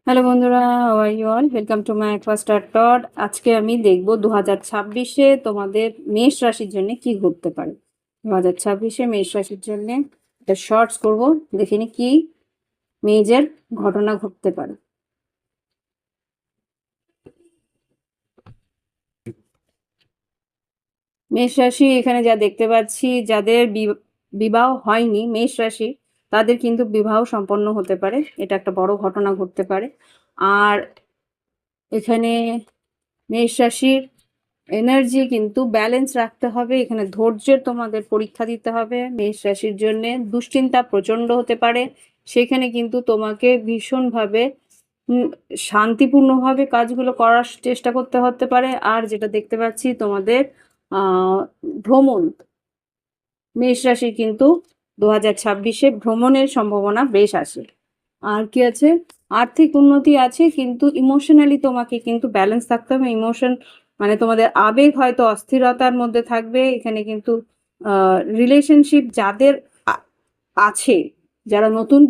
Hello বন্ধুরা, how are you all? Welcome to my ফার্স্টার টড। আজকে আমি দেখব 2026-এ তোমাদের মেষ রাশির জন্য কি ঘটতে পারে। 2026-এ মেষ রাশির জন্য একটা শর্টস করব, দেখিনি কি মেজর ঘটনা ঘটতে পারে। মেষ রাশি এখানে যা দেখতে পাচ্ছি, যাদের বিবাহ হয়নি মেষ রাশি, তাদের কিন্তু বিবাহ সম্পন্ন হতে পারে। এটা একটা বড় ঘটনা ঘটতে পারে। আর এখানে মেষ রাশির এনার্জি কিন্তু ব্যালেন্স রাখতে হবে। এখানে ধৈর্যের তোমাদের পরীক্ষা দিতে হবে। মেষ রাশির জন্য দুশ্চিন্তা প্রচন্ড হতে পারে। সেখানে কিন্তু তোমাকে ভীষণভাবে শান্তিপূর্ণভাবে কাজগুলো করার চেষ্টা করতে হতে পারে। আর যেটা দেখতে পাচ্ছি তোমাদের ভ্রমণ, মেষ রাশির কিন্তু 2026-এ ভ্রমণের সম্ভাবনা বেশ আসে। আর কি আছে, আর্থিক উন্নতি আছে, কিন্তু ইমোশনালি তোমাকে কিন্তু ব্যালেন্স থাকতে হবে। ইমোশন মানে তোমাদের আবেগ হয়তো অস্থিরতার মধ্যে থাকবে। এখানে কিন্তু রিলেশনশিপ যাদের আছে, যারা নতুন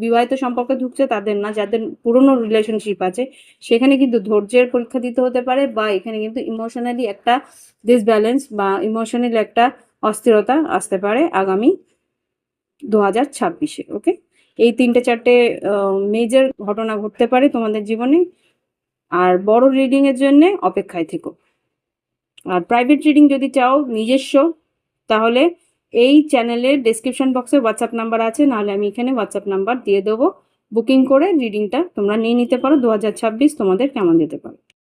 বিবাহিত সম্পর্কে ঢুকছে তাদের না, যাদের পুরনো রিলেশনশিপ আছে সেখানে কিন্তু ধৈর্যের পরীক্ষা দিতে হতে পারে, বা এখানে কিন্তু ইমোশনালি একটা ডিসব্যালেন্স বা ইমোশনালি একটা অস্থিরতা আসতে পারে আগামী 2026-এ। ওকে, এই 3-4টে মেজর ঘটনা ঘটতে পারে তোমাদের জীবনে। আর বড় রিডিং এর জন্য অপেক্ষায় থেকো। আর প্রাইভেট রিডিং যদি চাও নিজস্ব, তাহলে এই চ্যানেলের ডেসক্রিপশন বক্সে হোয়াটসঅ্যাপ নাম্বার আছে, নাহলে আমি এখানে হোয়াটসঅ্যাপ নাম্বার দিয়ে দেবো। বুকিং করে রিডিংটা তোমরা নিয়ে নিতে পারো। 2026 তোমাদের কেমন যেতে পারে।